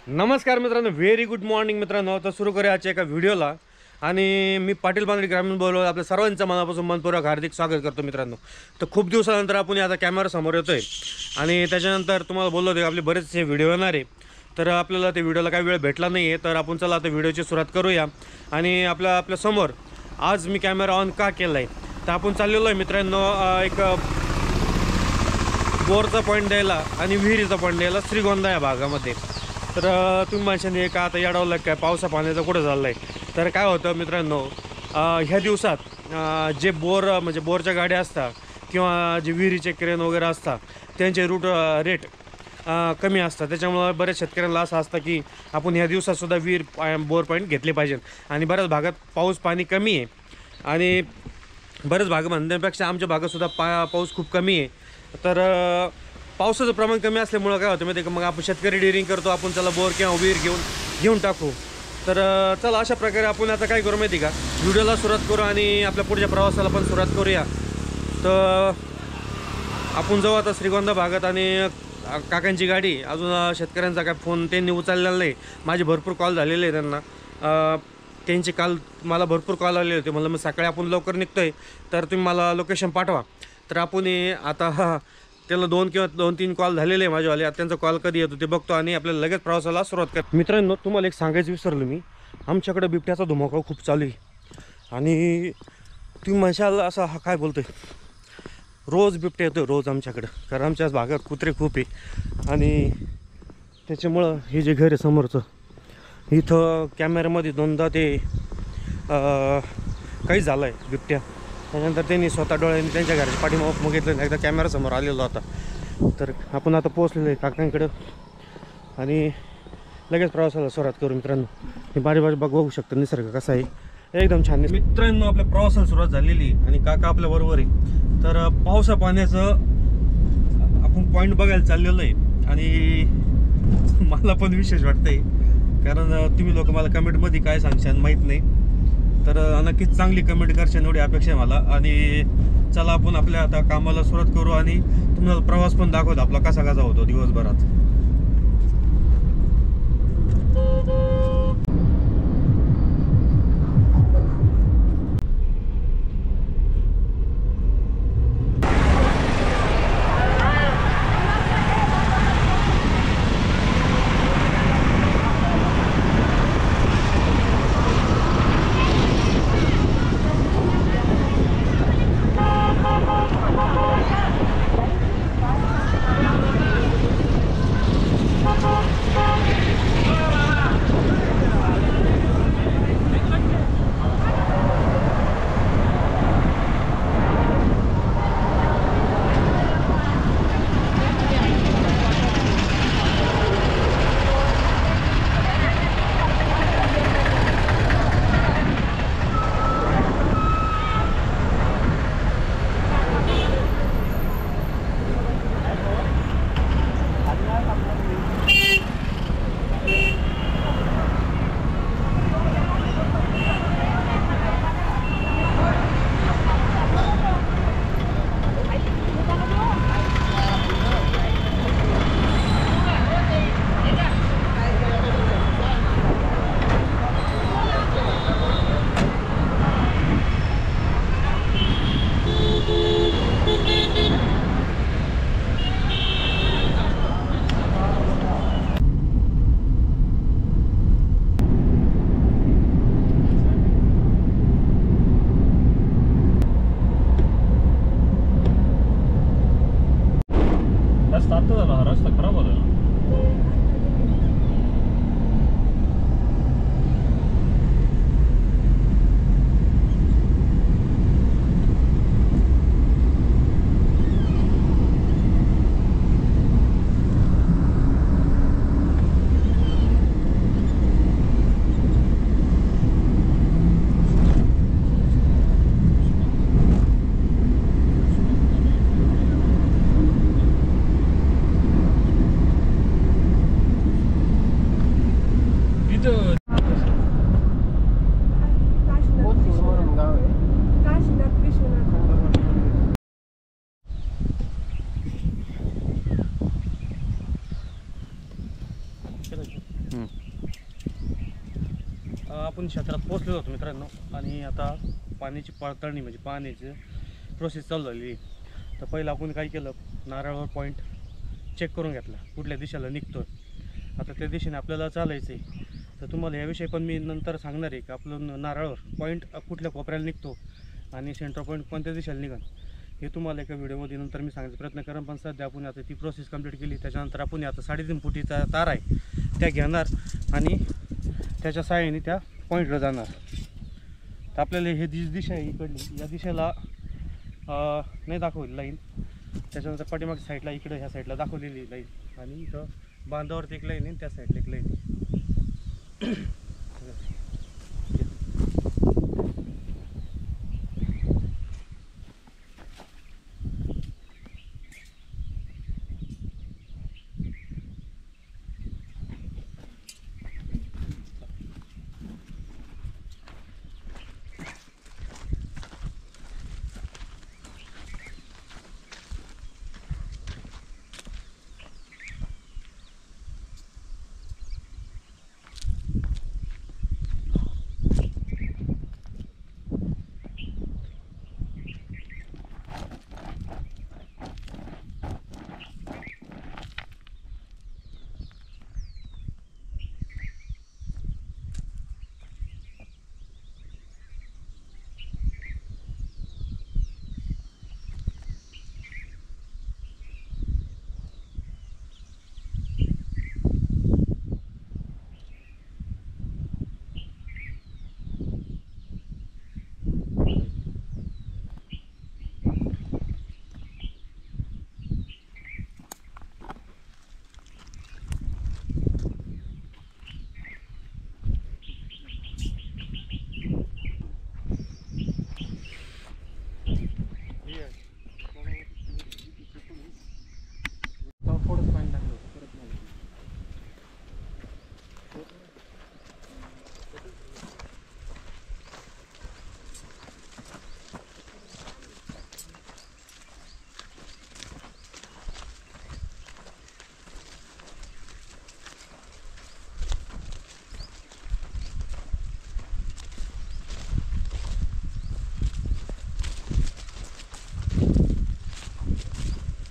नमस्कार मित्रांनो, very good morning मित्रांनो. तर सुरू करूया आजच्या एका व्हिडिओला. आणि मी पाटील बांधडी ग्रामीण बोललो. आपल्या सर्वांचं मनापासून मनपूर्वक हार्दिक स्वागत करतो मित्रांनो. तर खूप दिवसानंतर आपण आता कॅमेरासमोर येतोय आणि त्याच्यानंतर तुम्हाला बोललो होते आपले बरेचसे व्हिडिओ येणार आहे. तर आपल्याला ते व्हिडिओला काही वेळ भेटला नाही आहे, तर आपण चला आता व्हिडिओची सुरुवात करूया. आणि आपल्यासमोर आज मी कॅमेरा ऑन का केला आहे, तर आपण चाललेलो आहे मित्रांनो एक बोरचा पॉईंट द्यायला आणि विहिरीचा पॉईंट द्यायला श्रीगोंदा या भागामध्ये. तर तुम्ही म्हणशाल का आता येडावलं काय, पावसा पाण्याचं कुठं चाललं आहे. तर काय होतं मित्रांनो, ह्या दिवसात जे म्हणजे बोरच्या गाड्या असतात किंवा जे विहिरीचे क्रेन वगैरे असतात त्यांचे रेट कमी असतात. त्याच्यामुळं बऱ्याच शेतकऱ्यांना असं असतं की आपण ह्या दिवसातसुद्धा बोर पॉईंट घेतले पाहिजेत. आणि बऱ्याच भागात पाऊस पाणी कमी आहे आणि बरेच भाग म्हणण्यापेक्षा आमच्या भागातसुद्धा पाऊस खूप कमी आहे. तर पावसाचं प्रमाण कमी असल्यामुळं काय होतं माहिती आहे का, मग आपण शेतकरी डेअरिंग करतो, आपण त्याला बोर किंवा विहीर घेऊन टाकू. तर चला अशा प्रकारे आपण आता काय करू माहिती का, व्हिडिओला सुरुवात करू आणि आपल्या पुढच्या प्रवासाला पण सुरुवात करूया. तर आपण जाऊ आता श्रीगोंदा भागात. आणि काकांची गाडी अजून शेतकऱ्यांचा काय फोन त्यांनी उचललेला नाही. माझे भरपूर कॉल झालेले आहे त्यांना. त्यांचे काल मला भरपूर कॉल आलेले होते. म्हणलं मग सकाळी आपण लवकर निघतो आहे, तर तुम्ही मला लोकेशन पाठवा. तर आपण आता त्याला 2-3 कॉल झालेले आहे माझ्यावाले. आता त्यांचा कॉल कधी येतो ते बघतो आणि आपल्याला लगेच प्रवासाला सुरुवात कर. मित्रांनो, तुम्हाला एक सांगायचं विसरलो मी, आमच्याकडे बिबट्याचा धुमाकूळ खूप चालू आहे. आणि तुम्ही म्हणशाल असा हा काय बोलतोय, रोज बिबट्या येतोय रोज आमच्याकडं, कारण आमच्याच भागात कुत्रे खूप आहे. आणि त्याच्यामुळं हे जे घर आहे समोरचं, इथं कॅमेऱ्यामध्ये दोनदा ते काही झालं आहे बिबट्या. त्यानंतर त्यांनी स्वतः डोळ्यांनी त्यांच्या घराच्या पाठीमागं बघितलं, एकदा कॅमेरासमोर आलेला होता. तर आपण आता पोहोचलेलो आहे काकांकडं आणि लगेच प्रवासाला सुरुवात करू मित्रांनो. हे बारी बघू शकतो निसर्ग कसा आहे, एकदम छान. मित्रांनो, आपल्या प्रवासाला सुरुवात झालेली आणि काका आपल्या बरोबर आहे. तर पावसा पाण्याचं आपण पॉईंट बघायला चाललेलो आहे. आणि मला पण विशेष वाटतंय, कारण तुम्ही लोक मला कमेंटमध्ये काय सांगशाल माहीत नाही. तर नक्कीच चांगली कमेंट करशाल एवढी अपेक्षा आहे मला. आणि चला आपण आपल्या आता कामाला सुरुवात करू आणि तुम्हाला प्रवास पण दाखवतो आपला कसा कसा होतो दिवसभरात. रस्ता खराब होता. आपण क्षेत्रात पोहोचलेलो होतो मित्रांनो आणि आता पाण्याची पडताळणी म्हणजे पाण्याची प्रोसेस चालू झाली आहे. तर पहिलं आपण काय केलं, नारळावर पॉईंट चेक करून घेतला कुठल्या दिशेला निघतो. आता त्या दिशेने आपल्याला चालायचं आहे. तर तुम्हाला याविषयी पण मी नंतर सांगणार आहे की आपलं नारळावर पॉईंट कुठल्या कोपऱ्याला निघतो आणि सेंटर पॉईंट कोणत्या दिशेला निघाल हे तुम्हाला एका व्हिडिओमध्ये नंतर मी सांगायचा प्रयत्न करेन. पण सध्या आपण आता ती प्रोसेस कंप्लीट केली. त्याच्यानंतर आपण आता 3.5 फुटीचा तार आहे त्या घेणार आणि त्याच्या सहाय्याने त्या पॉईंटला जाणार. तर आपल्याला हे जी दिशा आहे इकडली, या दिशेला नाही दाखवली लाईन. त्याच्यानंतर पाठीमागच्या साईडला इकडं ह्या साईडला दाखवलेली लाईन आणि इथं बांधावरती एक लाईन आहे, त्या साईडला एक लाईन आहे.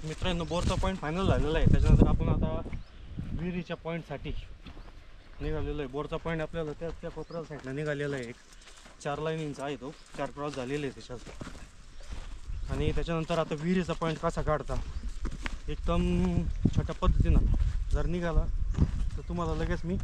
मित्रांनो बोरचा पॉईंट फायनल झालेला आहे. त्याच्यानंतर आपण आता विहिरीच्या पॉईंटसाठी निघालेलो आहे. बोरचा पॉईंट आपल्याला त्या कोपऱ्याला साईडला निघालेला आहे. एक 4 लाईनींचा आहे, तो 4 क्रॉस झालेले आहे त्याच्यात. आणि त्याच्यानंतर आता विहिरीचा पॉईंट कसा काढता एकदम छोट्या पद्धतीनं जर निघाला तर तुम्हाला लगेच मी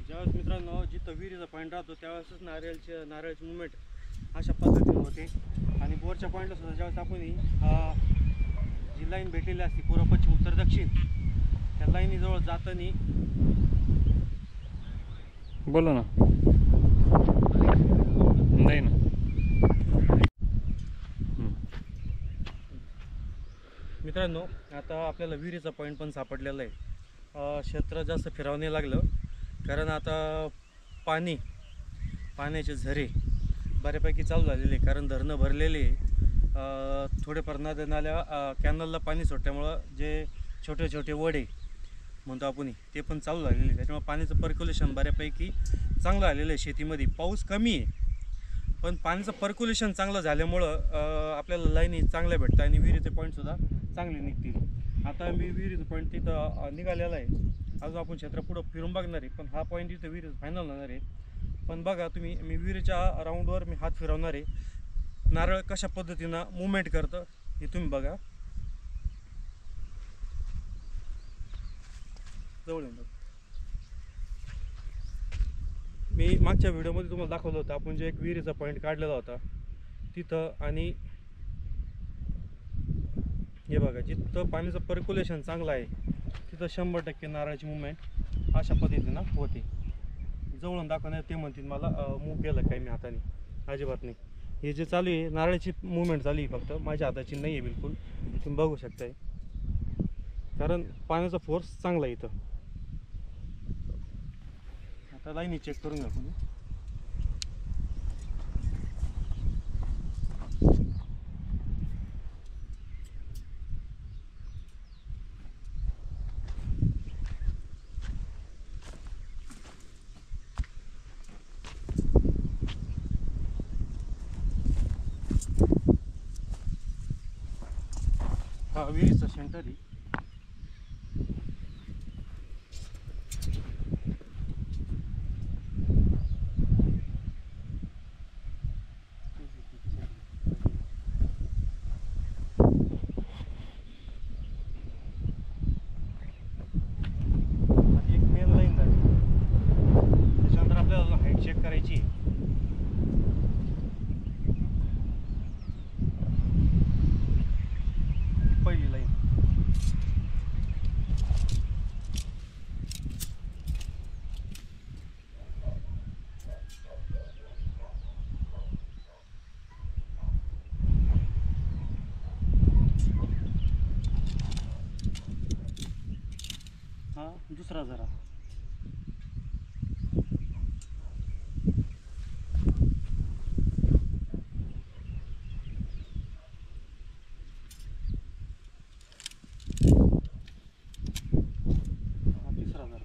ज्यावेळेस मित्रांनो जिथं विहिरीचा पॉईंट राहतो त्यावेळेसच नारळाची मुवमेंट अशा पद्धतीने होते. आणि बोरच्या पॉईंटला सुद्धा ज्यावेळेस आपण जी लाईन भेटलेली असते पूर्व पश्चिम उत्तर दक्षिण त्या लाईनीजवळ जाताना बोला ना नाही ना मित्रांनो आता आपल्याला विहिरीचा पॉईंट पण सापडलेला आहे. क्षेत्र जास्त फिरावं नाही लागलं कारण आता पाण्याचे झरे बऱ्यापैकी चालू झालेली आहे, कारण धरणं भरलेले आहे. थोडेफार नद्या नाल्या कॅनलला पाणी सुटल्यामुळं जे छोटे छोटे वडे म्हणतो आपण ते पण चालू झालेले आहे. त्याच्यामुळे पाण्याचं पर्क्युलेशन बऱ्यापैकी चांगलं आलेलं आहे. शेतीमध्ये पाऊस कमी आहे पण पाण्याचं पर्क्युलेशन चांगलं झाल्यामुळं आपल्याला लाईनी चांगल्या भेटतात आणि विहिरीचे पॉईंटसुद्धा चांगले निघतील. आता मी विहिरीचं पॉईंट तिथं निघालेला आहे. अजून आपण क्षेत्र पुढं फिरून बघणार आहे, पण हा पॉईंट इथं विहिरीचं फायनल होणार आहे. पण बघा तुम्ही, मी विहिरीच्या राऊंडवर मी हात फिरवणार आहे. नारळ कशा पद्धतीनं मुवमेंट करतं हे तुम्ही बघा. जवळ येऊन बघा. मी मागच्या व्हिडिओमध्ये तुम्हाला दाखवलं होतं आपण जे एक विहिरीचा पॉईंट काढलेला होता तिथं, आणि हे बघा जिथं पाण्याचं पर्क्युलेशन चांगलं आहे तिथं 100% नारळाची मुवमेंट अशा पद्धतीनं होते. जवळून दाखवण्यात ते म्हणतील मला मूव केलं काय मी हाताने, अजिबात नाही. हे जे चालू आहे नारळाची मुवमेंट चालू आहे, फक्त माझ्या हाताची नाही आहे बिलकुल. तुम्ही बघू शकताय, कारण पाण्याचा फोर्स चांगला आहे इथं. आता लाईनी चेक करून घ्या तुम्ही. हा विहिरीचा सेंटर आहे. एक मेन लाईन झाली, त्याच्यानंतर आपल्याला हाईट चेक करायची आहे. पहिली लाईन हा दुसरा झरा. हा तिसरा झरा.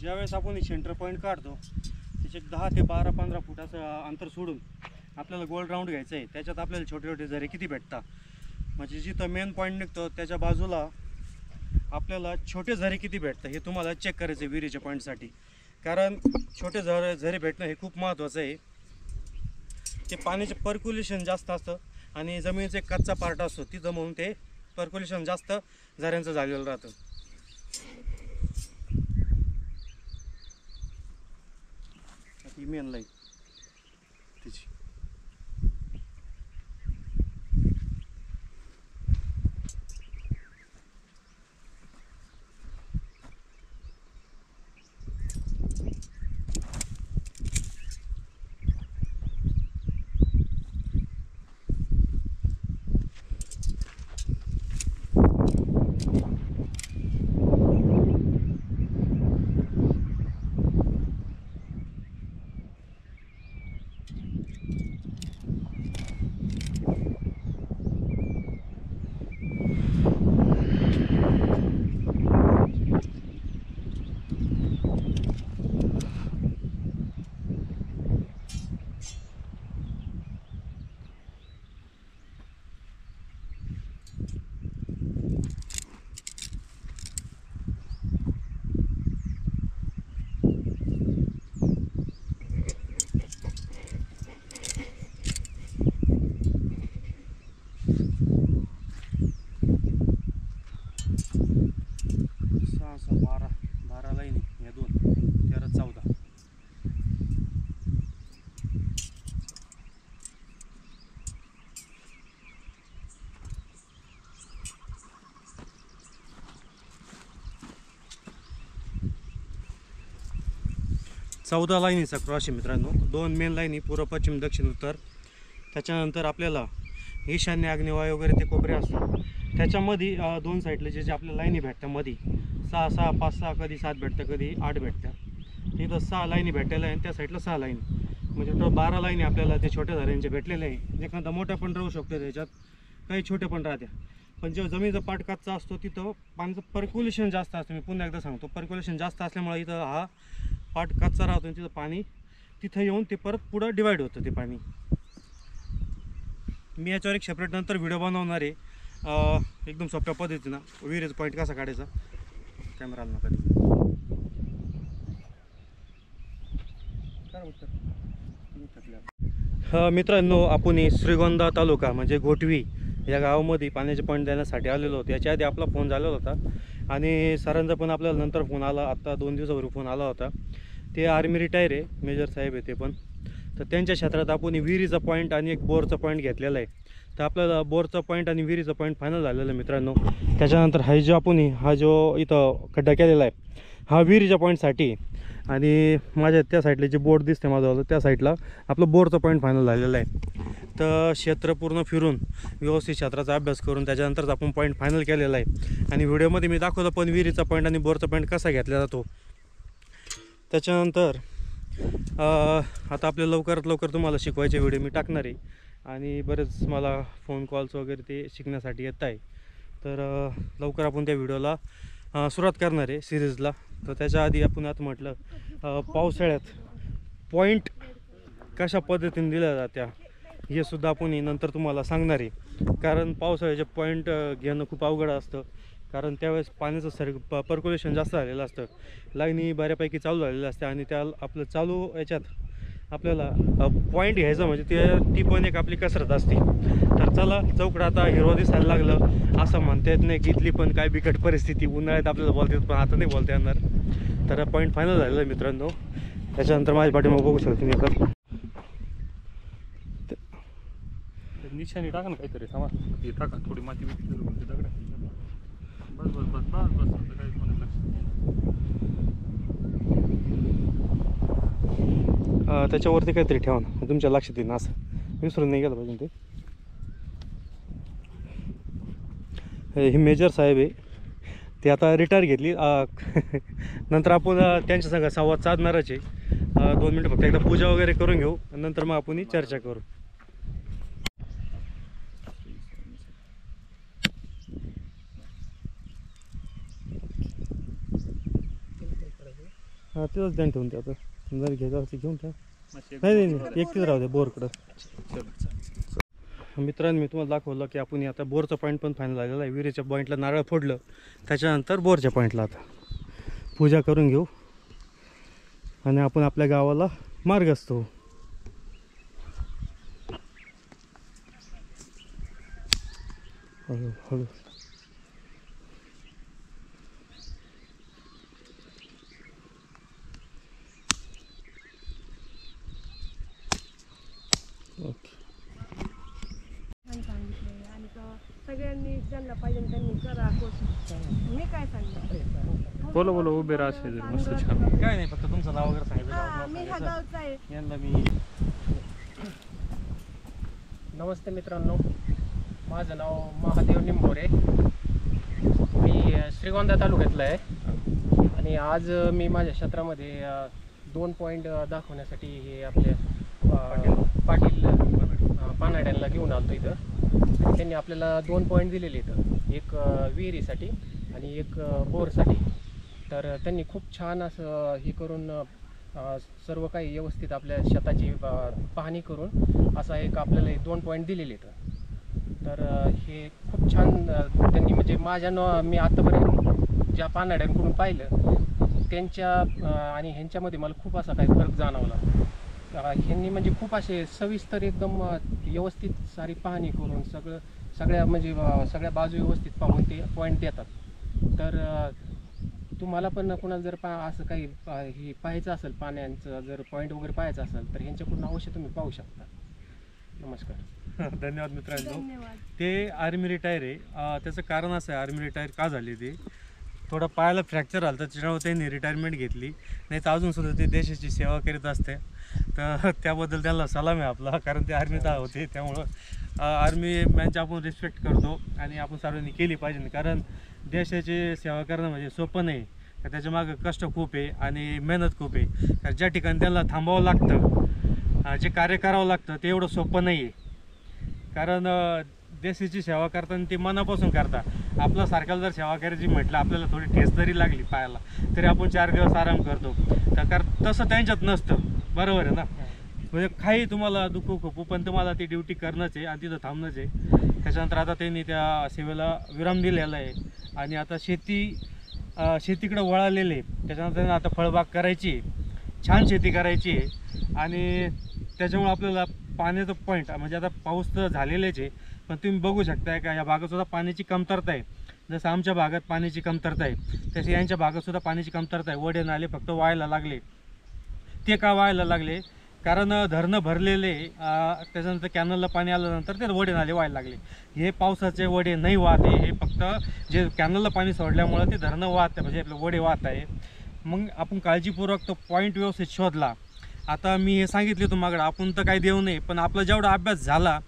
ज्यावेळेस आपण सेंटर पॉईंट काढतो त्याचे 10 ते 12 15 फुटाचं अंतर सोडून आपल्याला गोल राऊंड घ्यायचं आहे. त्याच्यात आपल्याला छोटे छोटे झरे किती भेटतात, म्हणजे जिथं मेन पॉईंट निघतो त्याच्या बाजूला आपल्याला छोटे झरे किती भेटतं हे तुम्हाला चेक करायचं आहे विहिरीच्या पॉईंटसाठी. कारण छोटे झरे भेटणं हे खूप महत्त्वाचं आहे. ते पाण्याचे पर्क्युलेशन जास्त असतं आणि जमिनीचा एक कच्चा पार्ट असतो तिथं, म्हणून ते पर्क्युलेशन जास्त झऱ्यांचं झालेलं राहतं. ही मेन लाईन तिची. 14 लाईनीचा क्रॉस आहे मित्रांनो. 2 मेन लाईनी पूर्व पश्चिम दक्षिण उत्तर. त्याच्यानंतर आपल्याला ईशान्य आग्नेय वगैरे ते कोपरे असतात. त्याच्यामध्ये 2 साईडला जे आपल्या लाईनी भेटतात मध्ये 6, 5, कधी 7 भेटतं, कधी 8 भेटतात. तिथं 6 लाईनी भेटलेल्या आहे आणि त्या साईडला 6 लाईनी, म्हणजे टोटल 12 लाईनी आपल्याला ते छोट्या झाडांचे भेटलेले आहे. एखादा मोठा पण राहू शकतो त्याच्यात, काही छोटे पण राहत्या. पण जेव्हा जमिनीचा पाट कच्चा असतो तिथं पाण्याचं पर्क्युलेशन जास्त असतं. मी पुन्हा एकदा सांगतो, पर्क्युलेशन जास्त असल्यामुळे इथं हा पाट कच्चा राहतो आणि तिथं पाणी तिथं येऊन ते परत पुढं डिवाईड होतं ते पाणी. मी याच्यावर एक सेपरेट नंतर व्हिडिओ बनवणार आहे एकदम सोप्या पद्धतीनं, विहिरीचा पॉईंट कसा काढायचा. कॅमेरा आला नका मित्रांनो. आपण श्रीगोंदा तालुका म्हणजे घोटवी या गावामध्ये पाण्याचे पॉईंट देण्यासाठी आलेलो होतो. याच्या आधी आपला फोन झालेला होता आणि सरांचा पण आपल्याला नंतर फोन आला. आत्ता 2 दिवसापूर्वी फोन आला होता. ते आर्मी रिटायर आहे, मेजर साहेब आहे ते पण. तर त्यांच्या क्षेत्रात आपण विहिरीचा पॉईंट आणि एक बोरचा पॉईंट घेतलेला आहे. तर आपल्याला बोरचा पॉईंट आणि विहिरीचा पॉईंट फायनल झालेला आहे मित्रांनो. त्याच्यानंतर हा जो इथं खड्डा केलेला आहे हा विहिरीच्या पॉईंटसाठी, आणि माझ्या त्या साईडला जे बोर्ड दिसते माझं त्या साईडला आपलं बोरचा पॉईंट फायनल झालेला आहे. तर क्षेत्र पूर्ण फिरून व्यवस्थित क्षेत्राचा अभ्यास करून त्याच्यानंतरच आपण पॉईंट फायनल केलेला आहे. आणि व्हिडिओमध्ये मी दाखवलं पण विहिरीचा पॉईंट आणि बोरचा पॉईंट कसा घेतला जातो. त्याच्यानंतर आता आपल्या लवकरात लवकर तुम्हाला शिकवायचे व्हिडिओ मी टाकणार आहे. आणि बरेच मला फोन कॉल्स वगैरे ते शिकण्यासाठी येत आहे. तर लवकर आपण त्या व्हिडिओला सुरुवात करणार आहे सिरीजला. तर त्याच्या आधी आपण आता म्हटलं पावसाळ्यात पॉईंट कशा पद्धतीने दिल्या जात्या हे सुद्धा आपण नंतर तुम्हाला सांगणार आहे. कारण पावसाळ्याचे पॉईंट घेणं खूप अवघड असतं, कारण त्यावेळेस पाण्याचं पर्क्युलेशन जास्त झालेलं असतं. लाईनी बऱ्यापैकी चालू झालेलं असते आणि त्या आपलं चालू याच्यात आपल्याला पॉईंट घ्यायचं म्हणजे ती पण एक आपली कसरत असते. तर चला, चौकडं आता हिरवा दिसायला लागलं असं म्हणता येत नाही की इथली पण काय बिकट परिस्थिती. उन्हाळ्यात आपल्याला बोलता येत पण आता नाही बोलता येणार. तर पॉईंट फायनल झालेलं आहे मित्रांनो. त्याच्यानंतर माझ्या पाठीमागे बघू शकतो मी तर निशाणी टाका ना काहीतरी. थांबा, हे टाका थोडी माती दगड. बस बस बस बस बस आता काही कोणी त्याच्यावरती काहीतरी ठेवा ना, तुमच्या लक्षात येईल. असं विसरून नाही गेलं पाहिजे ते. हे मेजर साहेब आहे, ते आता रिटायर घेतली. नंतर आपण त्यांच्या संग संवाद साधणारच आहे. 2 मिनटं फक्त एकदा पूजा वगैरे करून घेऊ, नंतर मग आपण चर्चा करू. हां, तेच ध्यान ठेवून ते आता जर घ्यायचं असं घेऊन ठेवा. नाही एकटीच राहू दे बोरकडं. मित्रांनो, मी तुम्हाला दाखवलं की आपण आता बोरचा पॉईंट पण फायनल झालेला आहे. विहिरीच्या पॉईंटला नारळ फोडलं, त्याच्यानंतर बोरच्या पॉईंटला आता पूजा करून घेऊ आणि आपण आपल्या गावाला मार्ग असतो. हळू हळू ओके. सगळ्यांनी ज्यांना पाहिजे त्यांनी करा कोशिश. मी काय सांगणार, बोलो बोलो उभे राहा शेजारी. मस्त छान. काय नाही, फक्त तुमचं नाव वगैरे मी ह्या सांगितलं गावचा आहे. यांना मी. नमस्ते मित्रांनो, माझं नाव महादेव निंबोरे. मी श्रीगोंदा तालुक्यातला आहे आणि आज मी माझ्या क्षेत्रामध्ये 2 पॉईंट दाखवण्यासाठी हे आपले पाटील पानाड्यांना घेऊन आलो इथं. त्यांनी आपल्याला 2 पॉईंट दिलेले इथं, एक विहिरीसाठी आणि एक बोरसाठी. तर त्यांनी खूप छान असं हे करून सर्व काही व्यवस्थित आपल्या शेताची पाहणी करून असा एक आपल्याला 2 पॉईंट दिलेले इथं. तर हे खूप छान त्यांनी म्हणजे मी आत्तापर्यंत ज्या पानाड्यांकडून पाहिलं त्यांच्या आणि ह्यांच्यामध्ये मला खूप असा काही फरक जाणवला. ह्यांनी म्हणजे खूप असे सविस्तर एकदम व्यवस्थित सारी पाहणी करून सगळ्या म्हणजे सगळ्या बाजू व्यवस्थित पाहून ते पॉईंट देतात. तर तुम्हाला पण कोणाला जर असं काही हे पाहायचं असेल, पाण्याचं जर पॉईंट वगैरे पाहायचं असेल तर ह्यांच्याकडून अवश्य तुम्ही पाहू शकता. नमस्कार. धन्यवाद मित्रांनो. धन्यवाद. ते आर्मी रिटायर आहे. त्याचं कारण असं आहे आर्मी रिटायर का झाले ते. थोडं पायाला फ्रॅक्चर झालं तर त्याच्यामुळे त्यांनी रिटायरमेंट घेतली, नाही तर अजूनसुद्धा ते देशाची सेवा करीत असते. तर त्याबद्दल त्याला सलाम आहे आपला, कारण ते आर्मीत होते. त्यामुळं आर्मी मॅनची आपण रिस्पेक्ट करतो आणि आपण सर्वांनी केली पाहिजे, कारण देशाची सेवा करणं म्हणजे सोपं नाही. तर त्याच्या मागं कष्ट खूप आहे आणि मेहनत खूप आहे. तर ज्या ठिकाणी त्यांना थांबावं लागतं, जे कार्य करावं लागतं ते एवढं सोपं नाही आहे. कारण देशाची सेवा करताना ते मनापासून करता. आपल्या सारख्याला जर सेवा करायची म्हटलं, आपल्याला थोडी ठेस जरी लागली पायाला तरी आपण 4 दिवस आराम करतो. तर तसं त्यांच्यात नसतं, बरोबर आहे ना. म्हणजे काही तुम्हाला दुःख खूप, पण तुम्हाला ती ड्युटी करणंच आहे आणि तिथं थांबणंच आहे. त्याच्यानंतर आता त्यांनी त्या सेवेला विराम दिलेला आहे आणि आता शेतीकडे वळालेले आहे. त्याच्यानंतर त्यांना आता फळबाग करायची आहे, छान शेती करायची आहे. आणि त्याच्यामुळे आपल्याला पाण्याचं पॉईंट म्हणजे आता पाऊस तर झालेलेच आहे, पण तुम्ही बघू शकताय का या भागातसुद्धा पाण्याची कमतरता आहे. जसं आमच्या भागात पाण्याची कमतरता आहे, तसे यांच्या भागातसुद्धा पाण्याची कमतरता आहे. वडे नाले फक्त व्हायला लागले. ते का व्हायला लागले? कारण धरणं भरलेले, त्याच्यानंतर कॅनलला पाणी आल्यानंतर ते वडे नाले व्हायला लागले. हे पावसाचे वडे नाही वाहत आहे, हे फक्त जे कॅनलला पाणी सोडल्यामुळं ते धरणं वाहत आहे, म्हणजे आपलं वडे वाहत आहे. मग आपण काळजीपूर्वक तो पॉईंट व्यवस्थित शोधला. आता मी हे सांगितले तुम्हाला, आपण तर काही देऊ नये, पण आपला जेवढा अभ्यास झाला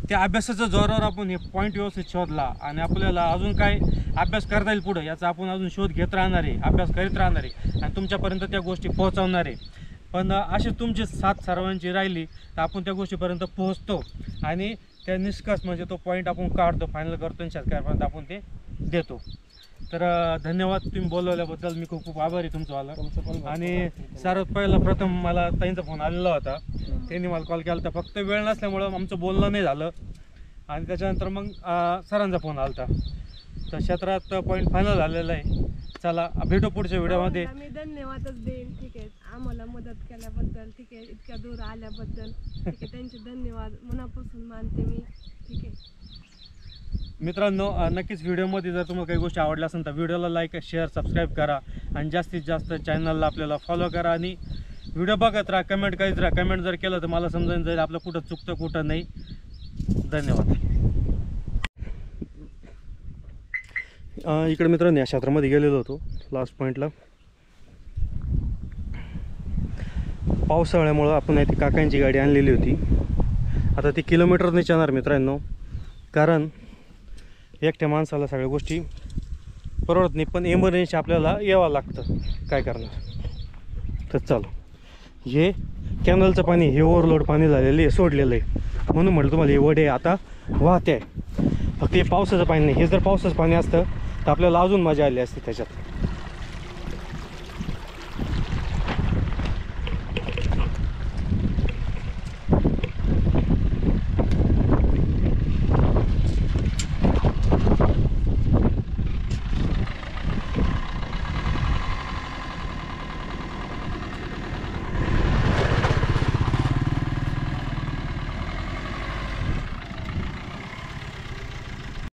त्या अभ्यासाच्या जोरावर आपण हे पॉईंट व्यवस्थित शोधला आणि आपल्याला अजून काय अभ्यास करता येईल पुढं याचा आपण अजून शोध घेत राहणार आहे, अभ्यास करीत राहणार आहे आणि तुमच्यापर्यंत त्या गोष्टी पोहोचवणार आहे. पण अशी तुमची साथ सर्वांची राहिली तर आपण त्या गोष्टीपर्यंत पोहोचतो आणि त्या निष्कर्ष म्हणजे तो पॉईंट आपण काढतो, फायनल करतो आणि शेतकऱ्यापर्यंत आपण ते देतो. तर धन्यवाद, तुम्ही बोलवल्याबद्दल मी खूप खूप आभारी तुमचं आलं. आणि सर्वात पहिला प्रथम मला ताईंचा फोन आलेला होता, त्यांनी मला कॉल केला होता. फक्त वेळ नसल्यामुळं आमचं बोलणं नाही झालं आणि त्याच्यानंतर मग सरांचा फोन आला होता. तर क्षेत्रात पॉईंट फायनल झालेला आहे. चला भेटू पुढच्या व्हिडिओमध्ये. मी धन्यवादच देईन. ठीक आहे, आम्हाला मदत केल्याबद्दल, ठीक आहे, इतक्या दूर आल्याबद्दल, ठीक आहे, त्यांचे धन्यवाद मनापासून मानते मी. ठीक आहे मित्रांनो, नक्कीच व्हिडिओमध्ये जर तुम्हाला काही गोष्टी आवडल्या असेल तर व्हिडिओला लाईक, शेअर, सबस्क्राईब करा आणि जास्तीत जास्त चॅनलला आपल्याला फॉलो करा आणि व्हिडिओ बघत राहा, कमेंट करीत राहा. कमेंट जर केलं तर मला समजून जाईल आपलं कुठं चुकतं कुठं नाही. धन्यवाद. इकडे मित्रांनो या क्षेत्रामध्ये गेलेलो होतो लास्ट पॉईंटला. पावसाळ्यामुळं आपण इथे काकांची गाडी आणलेली होती. आता ती किलोमीटरने जाणार मित्रांनो, कारण एकट्या माणसाला सगळ्या गोष्टी परवडत नाही, पण इमर्जन्सी आपल्याला यावं लागतं, काय करणार. तर चालू हे कॅनलचं पाणी, हे ओव्हरलोड पाणी झालेलं आहे, सोडलेलं आहे, म्हणून म्हटलं तुम्हाला हे वडे आता वाहते आहे. फक्त हे पावसाचं पाणी नाही. हे जर पावसाचं पाणी असतं तर आपल्याला अजून मजा आली असते त्याच्यात.